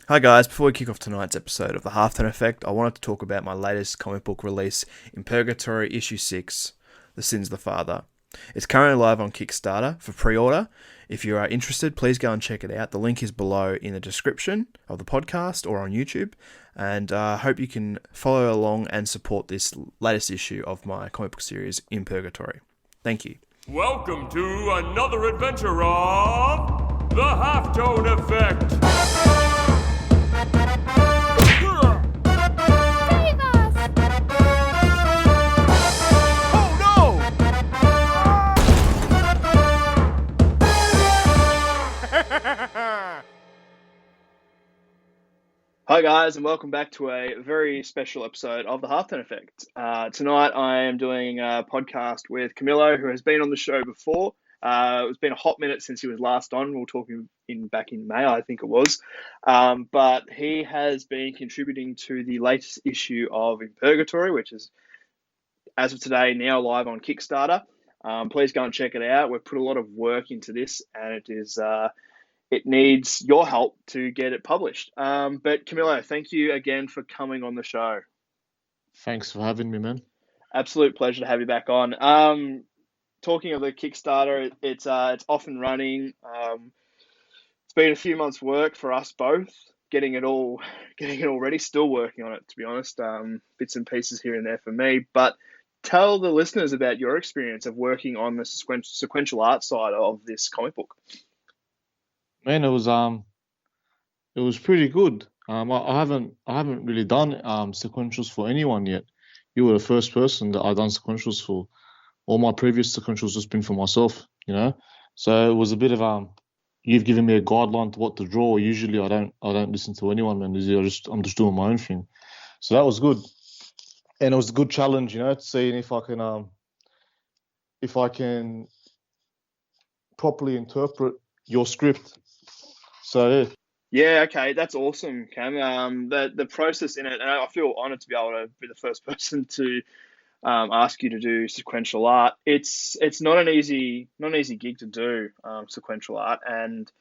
Hi guys, before we kick off tonight's episode of the Halftone Effect, I wanted to talk about my latest comic book release, In Purgatory Issue 6, The Sins of the Father. It's currently live on Kickstarter for pre-order. If you are interested, please go and check it out. The link is below in the description of the podcast or on YouTube. And I hope you can follow along and support this latest issue of my comic book series, In Purgatory. Thank you. Welcome to another adventure of the Halftone Effect. Save us! Oh no! Hi guys, and welcome back to a very special episode of the Halftone Effect. Tonight I am doing a podcast with Camillo, who has been on the show before. It's been a hot minute since he was last on. We were talking back in May, I think it was. But he has been contributing to the latest issue of In Purgatory, which is, as of today, now live on Kickstarter. Please go and check it out. We've put a lot of work into this, and it needs your help to get it published. But Camillo, thank you again for coming on the show. Thanks for having me, man. Absolute pleasure to have you back on. Talking of the Kickstarter, it's off and running. It's been a few months' work for us both, getting it all ready. Still working on it, to be honest. Bits and pieces here and there for me. But tell the listeners about your experience of working on the sequential art side of this comic book. Man, it was pretty good. I haven't really done sequentials for anyone yet. You were the first person that I've done sequentials for. All my previous sequentials just been for myself, you know. So it was a bit of you've given me a guideline to what to draw. Usually I don't listen to anyone, man. I'm just doing my own thing. So that was good, and it was a good challenge, you know, to seeing if I can properly interpret your script. So yeah. Yeah, okay, that's awesome, Cam. The process in it, and I feel honoured to be able to be the first person to ask you to do sequential art. It's not an easy gig to do, sequential art, and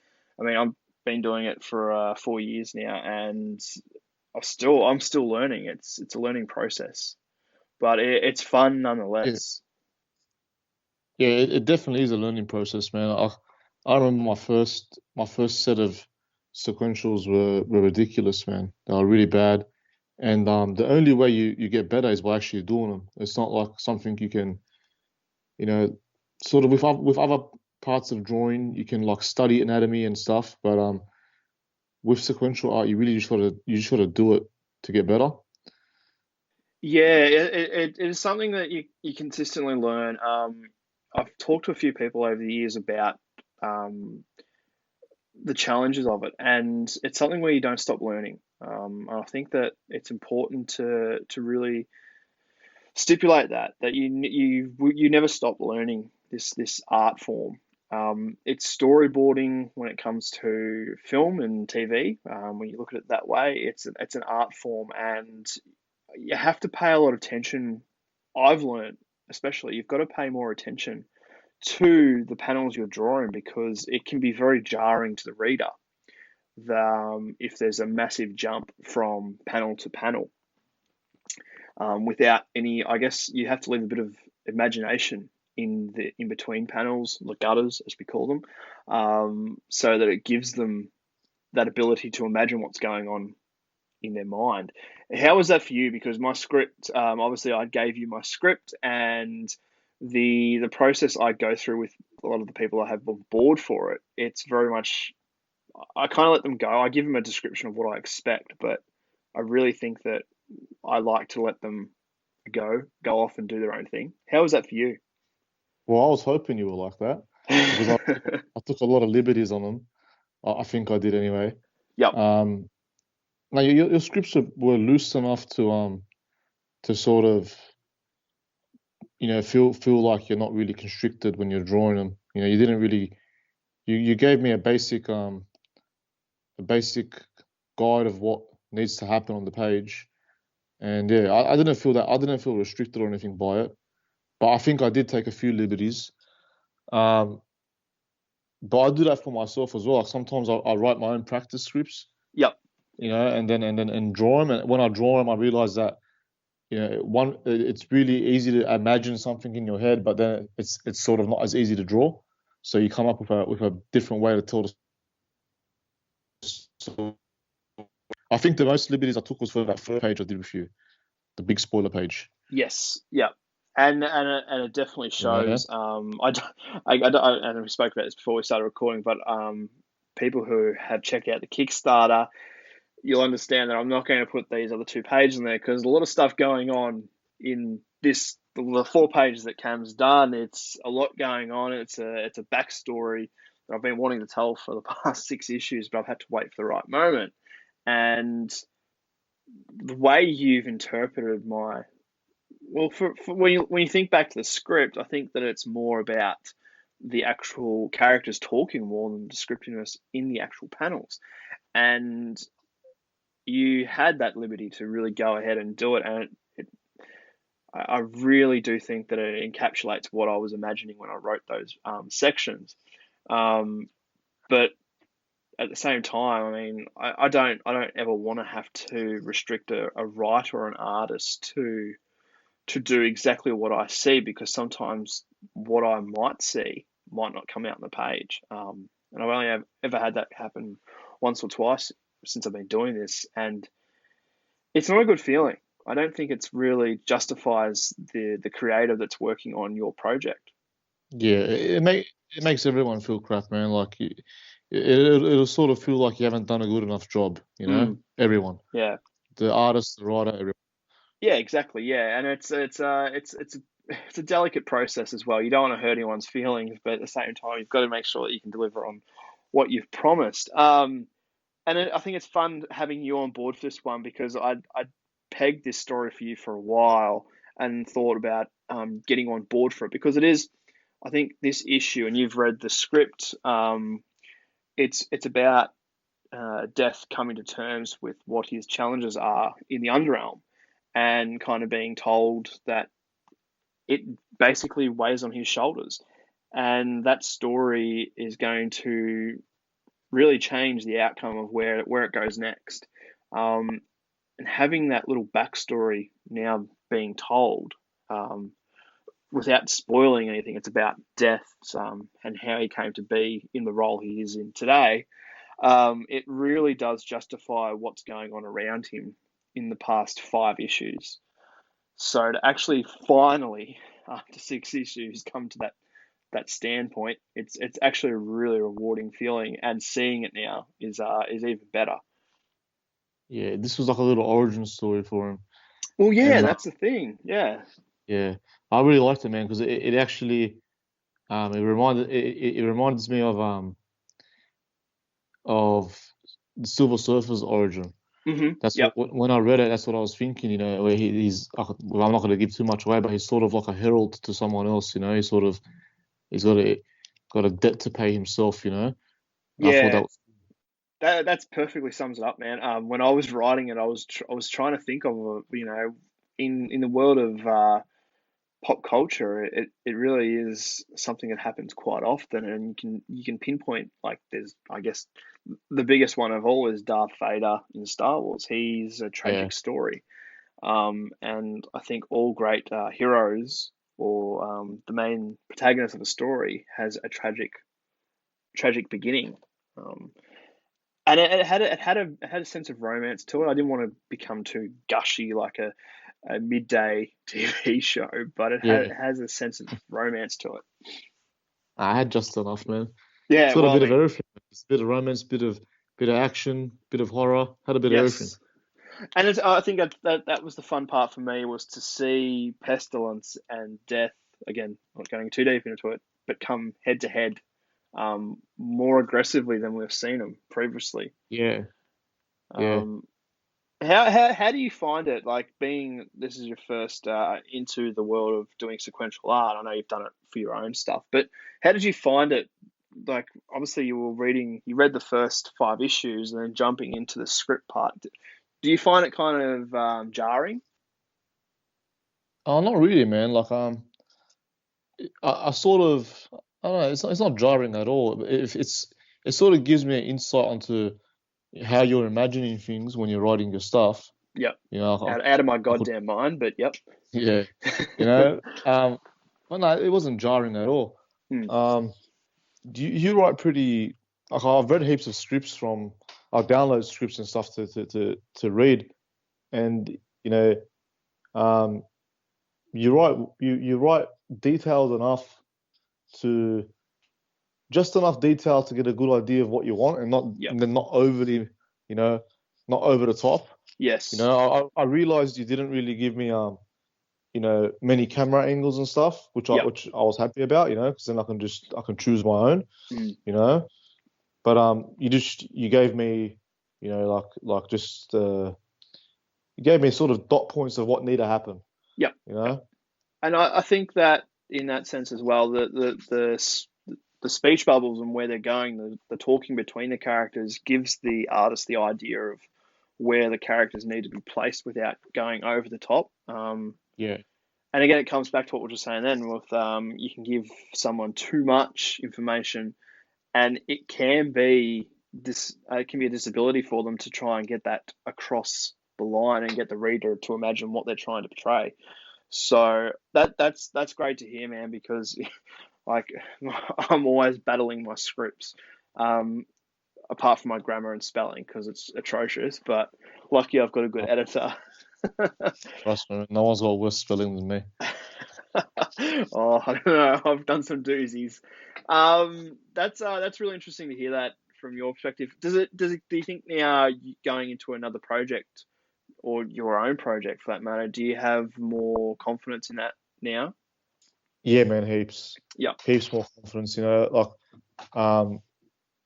I mean I've been doing it for 4 years now, and I'm still learning. It's a learning process, but it's fun Yeah, nonetheless. yeah, it definitely is a learning process, man. I remember my first set of sequentials were ridiculous, man. They were really bad. And the only way you get better is by actually doing them. It's not like something you can, you know, sort of with other parts of drawing, you can like study anatomy and stuff, but with sequential art, you really just gotta do it to get better. Yeah, it is something that you consistently learn. I've talked to a few people over the years about um, the challenges of it, and it's something where you don't stop learning. And I think that it's important to really stipulate that you never stop learning this art form. It's storyboarding when it comes to film and TV. When you look at it that way, it's an art form, and you have to pay a lot of attention. I've learned, especially, you've got to pay more attention to the panels you're drawing because it can be very jarring to the reader. If there's a massive jump from panel to panel, without any, I guess you have to leave a bit of imagination in the in between panels, the gutters as we call them, so that it gives them that ability to imagine what's going on in their mind. How was that for you? Because my script, obviously, I gave you my script, and the process I go through with a lot of the people I have on board for it, it's very much I kind of let them go. I give them a description of what I expect, but I really think that I like to let them go off and do their own thing. How was that for you? Well, I was hoping you were like that because I took a lot of liberties on them. I think I did anyway. Yep. Um, Now your scripts were loose enough to sort of, you know, feel like you're not really constricted when you're drawing them. You know, you didn't really you gave me a basic guide of what needs to happen on the page. And yeah, I didn't feel restricted or anything by it. But I think I did take a few liberties. Um, but I do that for myself as well. Like sometimes I write my own practice scripts. Yep. and draw them. And when I draw them, I realize that it's really easy to imagine something in your head, but then it's sort of not as easy to draw. So you come up with a different way to tell the story. I think the most liberties I took was for that first page I did with you, the big spoiler page. Yes, yeah, and it definitely shows. And we spoke about this before we started recording, but people who have checked out the Kickstarter, you'll understand that I'm not going to put these other 2 pages in there because there's a lot of stuff going on in the 4 pages that Cam's done. It's a lot going on. It's a backstory that I've been wanting to tell for the past 6 issues, but I've had to wait for the right moment. And the way you've interpreted for when you think back to the script, I think that it's more about the actual characters talking more than descriptiveness in the actual panels. And you had that liberty to really go ahead and do it, and I really do think that it encapsulates what I was imagining when I wrote those sections. But at the same time, I mean, I don't ever want to have to restrict a writer or an artist to do exactly what I see, because sometimes what I might see might not come out on the page. And I've only ever had that happen once or twice since I've been doing this, and it's not a good feeling. I don't think it's really justifies the creator that's working on your project. Yeah, it makes everyone feel crap, man. Like it'll sort of feel like you haven't done a good enough job, Everyone, Yeah. the artist, the writer, everyone. Yeah, exactly. Yeah, and it's a delicate process as well. You don't want to hurt anyone's feelings, but at the same time, you've got to make sure that you can deliver on what you've promised. I think it's fun having you on board for this one, because I pegged this story for you for a while and thought about getting on board for it, because it is, I think, this issue, and you've read the script. It's about Death coming to terms with what his challenges are in the Underrealm, and kind of being told that it basically weighs on his shoulders, and that story is going to really change the outcome of where it goes next. And having that little backstory now being told, without spoiling anything, it's about Death, and how he came to be in the role he is in today. It really does justify what's going on around him in the past 5 issues. So to actually finally, after 6 issues, come to that standpoint, it's actually a really rewarding feeling, and seeing it now is even better. Yeah, this was like a little origin story for him, Well, yeah, and that's the thing. Yeah. yeah, I really liked it, man, because it actually it reminds me of the Silver Surfer's origin. That's Yep. when I read it, that's what I was thinking, where he's, well, I'm not going to give too much away, but he's sort of like a herald to someone else, he's got a debt to pay himself, I thought Yeah. that That's perfectly sums it up, man. When I was writing it, I was trying to think of in the world of pop culture, it really is something that happens quite often, and you can pinpoint, like, there's, I guess, the biggest one of all is Darth Vader in Star Wars. He's a yeah, tragic story, and I think all great heroes, or the main protagonist of a story, has a tragic beginning. And it had a sense of romance to it. I didn't want to become too gushy like a midday TV show, but yeah. it has a sense of romance to it. I had just enough, man. It's Yeah, got a well, I bit of mean, everything. It's a bit of romance, bit of action, bit of horror. Had a bit of everything. yes. And I think that was the fun part for me, was to see Pestilence and Death, again, not going too deep into it, but come head to head, more aggressively than we've seen them previously. Yeah, yeah. Um, how do you find it, like, being this is your first into the world of doing sequential art? I know you've done it for your own stuff, but how did you find it? Like, obviously you read the first 5 issues and then jumping into the script part. Do you find it kind of jarring? Oh, not really, man. Like, I sort of, I don't know. It's not jarring at all. If it sort of gives me an insight onto how you're imagining things when you're writing your stuff. Yep. You know, Out of my I could, goddamn mind, but yep. yeah, you know, well, no, it wasn't jarring at all. Hmm. Um, you write pretty, like I've read heaps of scripts from, I download scripts and stuff to read, and you know, um, you write detailed enough to just enough detail to get a good idea of what you want, and not Yep. and then not overly, you know, not over the top. You Yes. know, I realized you didn't really give me you know, many camera angles and stuff, Yep. which I was happy about, you know, because then I can choose my own, Mm. you know. But you gave me, you know, like just you gave me sort of dot points of what need to happen, Yep. you Yep. know. And I think that in that sense as well, the speech bubbles and where they're going, the talking between the characters gives the artist the idea of where the characters need to be placed without going over the top. Yeah. And again, it comes back to what we were just saying then with you can give someone too much information, and it can be a disability for them to try and get that across the line and get the reader to imagine what they're trying to portray. So that's great to hear, man, because like I'm always battling my scripts, um, apart from my grammar and spelling because it's atrocious. But lucky I've got a good Oh, editor. trust me, no one's got worse spelling than me. Oh, I don't know. I've done some doozies. That's really interesting to hear that from your perspective. Do you think now going into another project or your own project for that matter, do you have more confidence in that now? Yeah, man, heaps, Yeah. heaps more confidence. You know, um,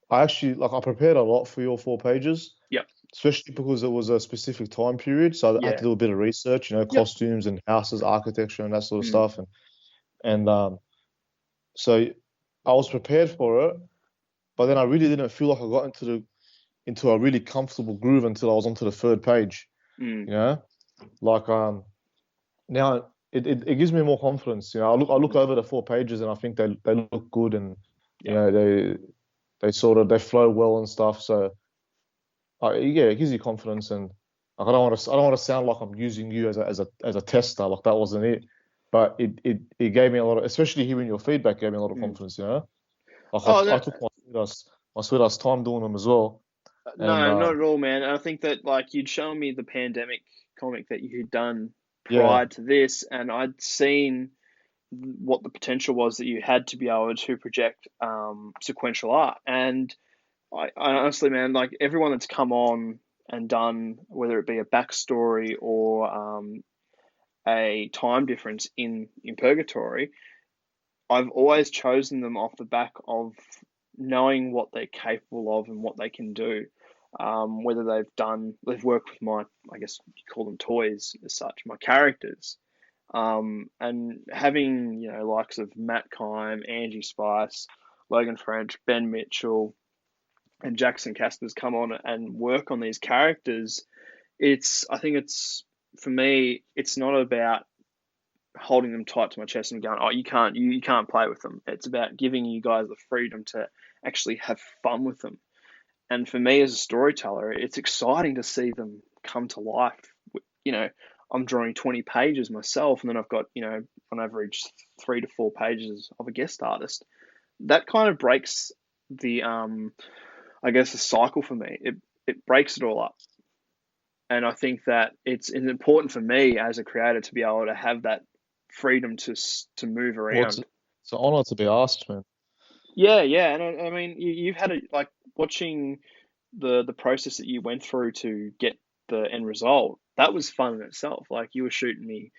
I actually I prepared a lot for your 4 pages, Yep. especially because it was a specific time period. So I had Yeah. to do a bit of research, you know, Yep. costumes and houses, architecture, and that sort of Mm. stuff. And so I was prepared for it, but then I really didn't feel like I got into a really comfortable groove until I was onto the third page. Mm. You know, like now it gives me more confidence. You know, I look Mm. over the 4 pages and I think they look good, and you Yep. know they sort of they flow well and stuff. So yeah, it gives you confidence, and like, I don't want to sound like I'm using you as a tester. Like that wasn't it, but it gave me a lot of, especially hearing your feedback gave me a lot of Mm. confidence. You know, like Oh, I no, took my sweet ass time doing them as well, and no, not at all, man. And I think that like you'd shown me the pandemic comic that you had done yeah, prior to this, and I'd seen what the potential was that you had to be able to project sequential art. And I honestly, man, like everyone that's come on and done, whether it be a backstory or a time difference in Purgatory, I've always chosen them off the back of knowing what they're capable of and what they can do. Whether they've worked with I guess you call them toys as such, my characters. And having, likes of Matt Kime, Angie Spice, Logan French, Ben Mitchell, and Jackson Caspers come on and work on these characters, I think for me, it's not about holding them tight to my chest and going, "Oh, you can't play with them." It's about giving you guys the freedom to actually have fun with them. And for me as a storyteller, it's exciting to see them come to life. You know, I'm drawing 20 pages myself, and then I've got, on average 3 to 4 pages of a guest artist. That kind of breaks the, I guess, the cycle for me. It breaks it all up. And I think that it's important for me as a creator to be able to have that freedom to move well, around. it's an honor to be asked, man. Yeah, yeah, and I mean, you've had like watching the process that you went through to get the end result. That was fun in itself. Like you were shooting me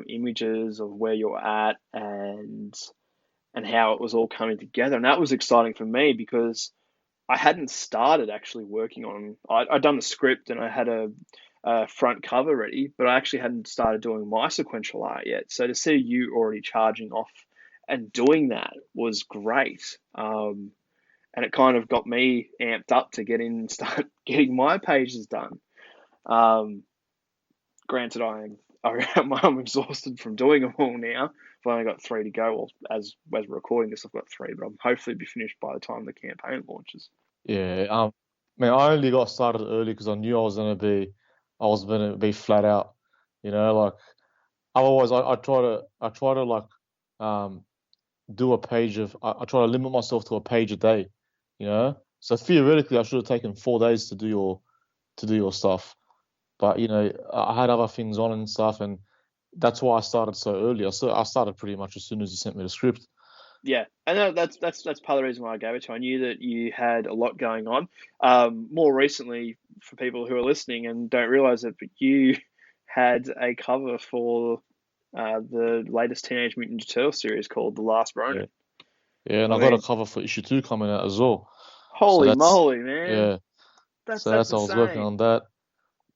images of where you're at and how it was all coming together, and that was exciting for me because I hadn't started actually working on. I'd done the script and I had a front cover ready, but I actually hadn't started doing my sequential art yet. So to see you already charging off and doing that was great. And it kind of got me amped up to get in and start getting my pages done. Um, Granted, I'm exhausted from doing them all now. I've only got 3 to go. Well, as we're recording this, I've got 3, but I'm hopefully be finished by the time the campaign launches. Yeah, Man, I only got started early because I knew I was gonna be flat out. Like otherwise I try to like um do a page of I try to limit myself to a page a day. So theoretically I should have taken 4 days to do your stuff. But I had other things on and stuff, and that's why I started so early. I started pretty much as soon as you sent me the script. Yeah, and that's part of the reason why I gave it to you. I knew that you had a lot going on. More recently, for people who are listening and don't realize it, but you had a cover for the latest Teenage Mutant Ninja Turtle series called The Last Yeah, Ronin. yeah, and I I got a mean, cover for issue 2 coming out as well. So holy that's moly, man! yeah. That's So that's that's I was working insane. on that.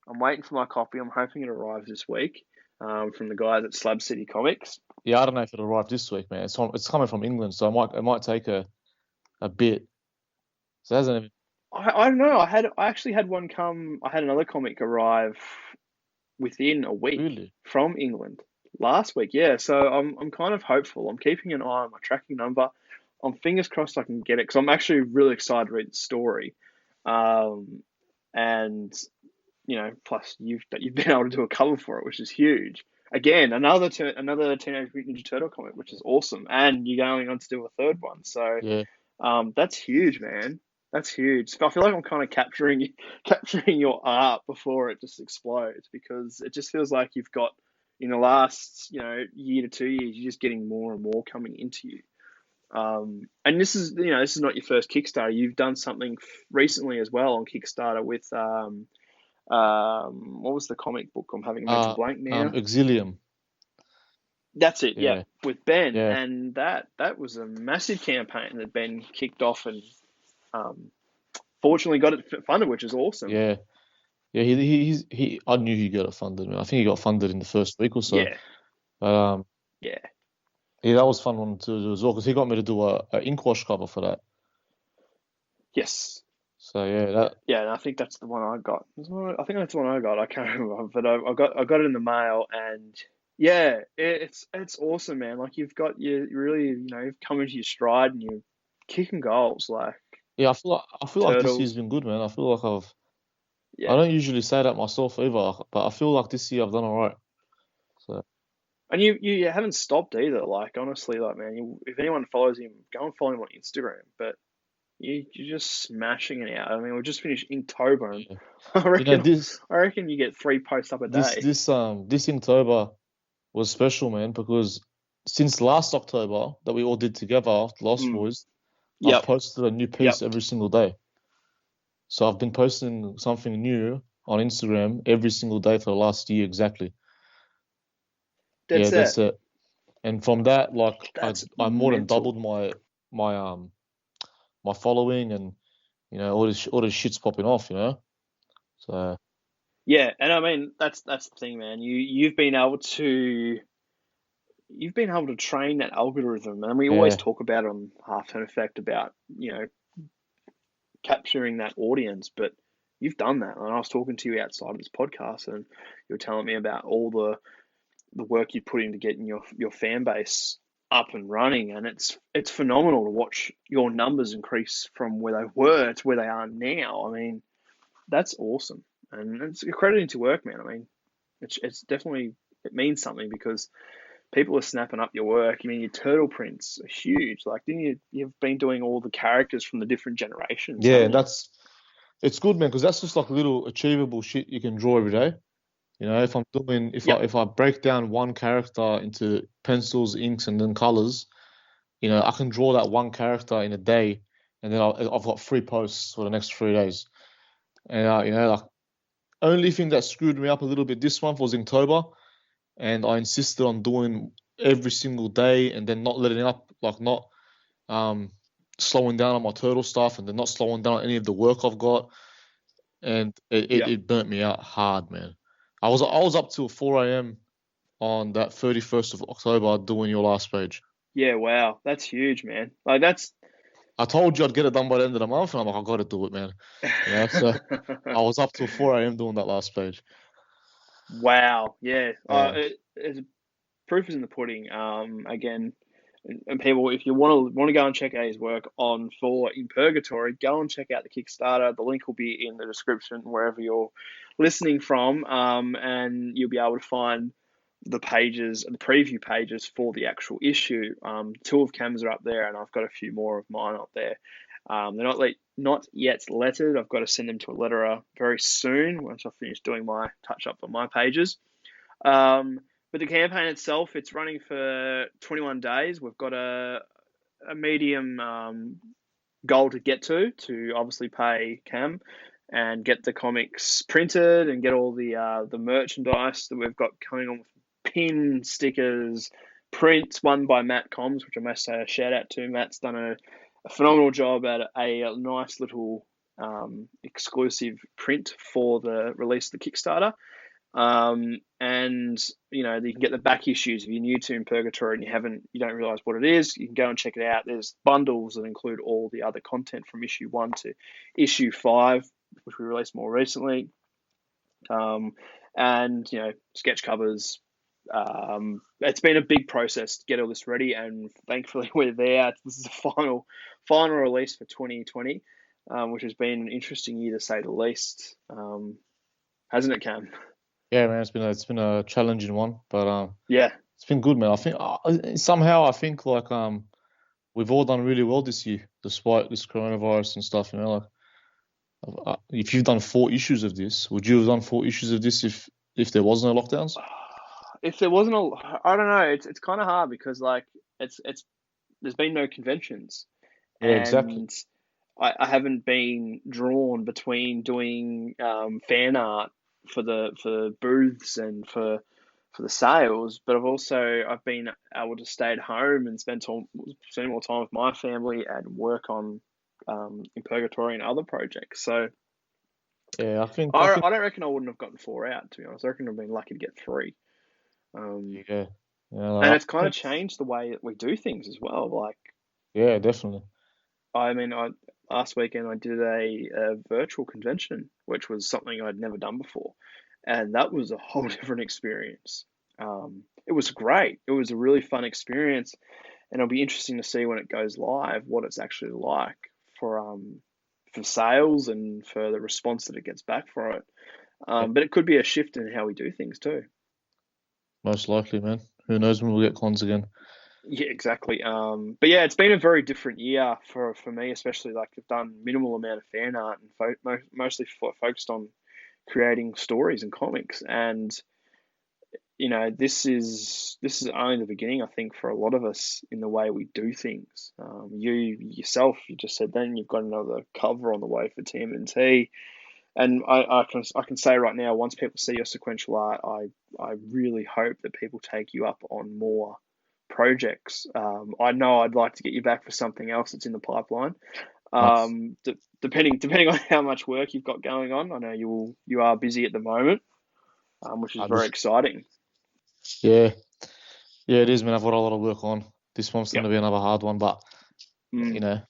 I'm waiting for my copy. I'm hoping it arrives this week from the guys at Slab City Comics. Yeah, I don't know if it'll arrive this week, man. It's coming from England, so it might take a bit. So it hasn't even I don't know. I actually had one come. I had another comic arrive within a week really. from England last week. Yeah, so I'm kind of hopeful. I'm keeping an eye on my tracking number. I'm fingers crossed I can get it because I'm actually really excited to read the story. Um, and plus you've been able to do a cover for it, which is huge. Again, another Teenage Mutant Ninja Turtle comic, which is awesome, and you're going on to do a third one. So Yeah, that's huge, man. That's huge. I feel like I'm kind of capturing your art before it just explodes because it just feels like you've got in the last year to 2 years, you're just getting more and more coming into you. And this is not your first Kickstarter. You've done something recently as well on Kickstarter with what was the comic book? I'm having a mental blank now. Exilium. That's it. Yeah, Yeah, with Ben, yeah, and that was a massive campaign that Ben kicked off and um, fortunately got it funded, which is awesome. yeah, yeah. He. I knew he'd get it funded, man. I think he got funded in the first week or so. Yeah, But yeah, yeah, that was fun one to do as well because he got me to do a ink wash cover for that. yes, So yeah, that yeah. And I think that's the one I got. I think that's the one I got. I can't remember, but I got it in the mail, and yeah, it's awesome, man. Like you really you've come into your stride and you're kicking goals like yeah. I feel like this year's turtles. been good, man. I feel like I Yeah. don't usually say that myself either, but I feel like this year I've done all right. So And you haven't stopped either. Like honestly, like man, if anyone follows him, go and follow him on Instagram. But you're just smashing it out. I mean, we just finished Inktober, and yeah, I you know reckon this I reckon you get 3 posts up a this day. this this Inktober was special, man, because since last October that we all did together, the Lost Mm. Boys, I've Yep. posted a new Yep. piece every single day. So I've been posting something new on Instagram every single day for the last year exactly. Dead Yeah, set. that's it. And from that, like That's I more than doubled mental. my following, and all this shit's popping off. So Yeah, and I mean that's the thing, man. You've been able to train that algorithm, and we always yeah, talk about it on Halftone Effect about capturing that audience, but you've done that. And I was talking to you outside of this podcast, and you were telling me about all the work you put into getting your fan base up and running, and it's phenomenal to watch your numbers increase from where they were to where they are now. I mean, that's awesome, and it's accrediting to work, man. I mean, it's definitely it means something because people are snapping up your work. I mean, your turtle prints are huge. Like, didn't you've been doing all the characters from the different generations, yeah, haven't and you? it's good, man, because that's just like little achievable shit you can draw every day. If I'm doing Yep. if I break down one character into pencils, inks, and then colors, I can draw that one character in a day, and then I've got 3 posts for the next 3 days. And like only thing that screwed me up a little bit this month was Inktober, and I insisted on doing every single day, and then not letting up, like not um slowing down on my turtle stuff, and then not slowing down on any of the work I've got, and it, it, Yep. it burnt me out hard, man. I was up till 4 a.m. on that 31st of October doing your last page. Yeah. Wow. That's huge, man. Like that's. I told you I'd get it done by the end of the month, and I'm like, I got to do it, man. So I was up till 4 a.m. doing that last page. Wow. Yeah. Yeah, Proof is in the pudding. Again, And people, if you want to go and check out his work on for In Purgatory, go and check out the Kickstarter. The link will be in the description wherever you're listening from, and you'll be able to find the pages, the preview pages for the actual issue. Two of Cam's are up there, and I've got a few more of mine up there. They're not yet lettered. I've got to send them to a letterer very soon once I finish doing my touch up on my pages. But the campaign itself, it's running for 21 days. We've got a medium goal to get to obviously pay Cam and get the comics printed and get all the merchandise that we've got coming on with pin stickers, prints, one by Matt Combs, which I must say a shout out to. Matt's done a phenomenal job at a nice little exclusive print for the release of the Kickstarter. And you can get the back issues if you're new to In Purgatory and you don't realize what it is. You can go and check it out. There's bundles that include all the other content from issue 1 to issue 5, which we released more recently. And sketch covers. It's been a big process to get all this ready, and thankfully we're there. This is the final release for 2020, which has been an interesting year to say the least, hasn't it, Cam? Yeah, man, it's been a challenging one, but Yeah. it's been good, man. I think somehow I think like we've all done really well this year, despite this coronavirus and stuff. If you've done 4 issues of this, would you have done 4 issues of this if there was no lockdowns? If there wasn't I don't know. It's kind of hard because it's there's been no conventions, Yeah, exactly. and I haven't been drawn between doing fan art for the booths and for the sales, but I've been able to stay at home and spend more time with my family and work on In Purgatory and other projects. So Yeah, I don't reckon I wouldn't have gotten 4 out, to be honest. I reckon I've been lucky to get 3. yeah, And it's kind of changed the way that we do things as well. Yeah, definitely. I mean, last weekend I did a virtual convention, which was something I'd never done before, and that was a whole different experience. It was great. It was a really fun experience, and it'll be interesting to see when it goes live what it's actually like for sales and for the response that it gets back for it. Yeah, But it could be a shift in how we do things too. most likely, man. Who knows when we'll get cons again? Yeah, exactly. But yeah, it's been a very different year for me, especially I've done minimal amount of fan art and mostly focused on creating stories and comics. And this is only the beginning, I think, for a lot of us in the way we do things. You yourself, you just said then you've got another cover on the way for TMNT. And I can say right now, once people see your sequential art, I really hope that people take you up on more projects. I know I'd like to get you back for something else that's in the pipeline. Nice. Depending on how much work you've got going on, I know you are busy at the moment, which is I very just exciting. Yeah, yeah, it is, man. I've got a lot of work on. This one's going Yep. to be another hard one, but Mm.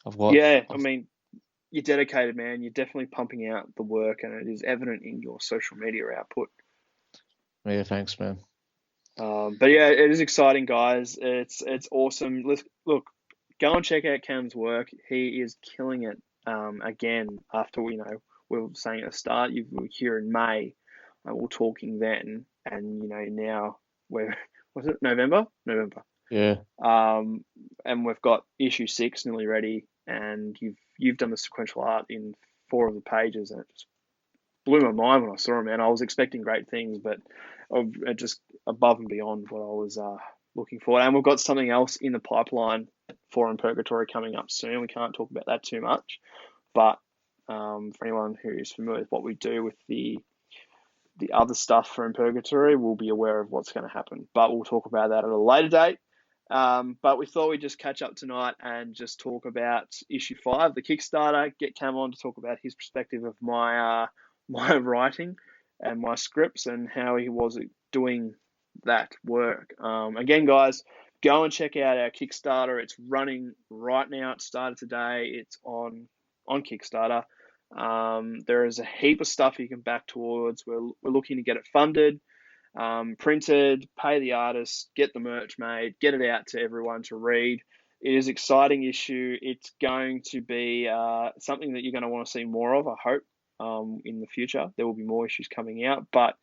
I've got. Yeah, I mean, you're dedicated, man. You're definitely pumping out the work, and it is evident in your social media output. Yeah, thanks, man. But yeah, it is exciting, guys. It's awesome. Look, go and check out Cam's work. He is killing it. Again, after we were saying at the start, you were here in May, and we were talking then, and now we're was it November? November. Yeah, And we've got issue 6 nearly ready, and you've done the sequential art in 4 of the pages, and it just blew my mind when I saw it, man. I was expecting great things, but just above and beyond what I was looking for. And we've got something else in the pipeline for In Purgatory coming up soon. We can't talk about that too much, but for anyone who is familiar with what we do with the other stuff for In Purgatory, will be aware of what's going to happen. But we'll talk about that at a later date. But we thought we'd just catch up tonight and just talk about issue 5, the Kickstarter. Get Cam on to talk about his perspective of my writing and my scripts and how he was doing that work. Again, guys, go and check out our Kickstarter. It's running right now. It started today. It's on Kickstarter. There is a heap of stuff you can back towards. We're looking to get it funded. printed, pay the artist, get the merch made, get it out to everyone to read. It is an exciting issue. It's going to be something that you're going to want to see more of, I hope, in the future. There will be more issues coming out. But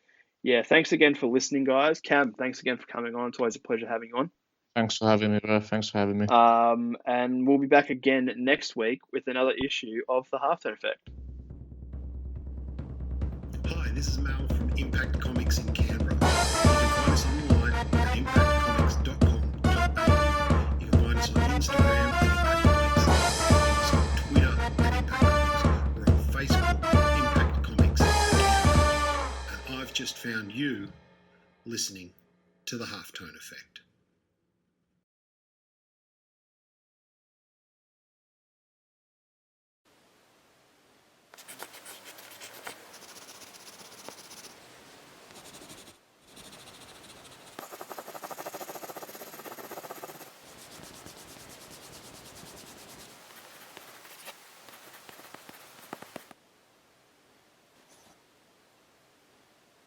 yeah, thanks again for listening, guys. Cam, thanks again for coming on. It's always a pleasure having you on. Thanks for having me, bro. Thanks for having me. And we'll be back again next week with another issue of The Halftone Effect. Hi, this is Mal from Impact Comics in Canberra. You can find us online at impactcomics.com.au. You can find us on Instagram at Impact Comics, on Twitter at Impact Comics, or on Facebook Impact Comics Canberra. And I've just found you listening to The Halftone Effect.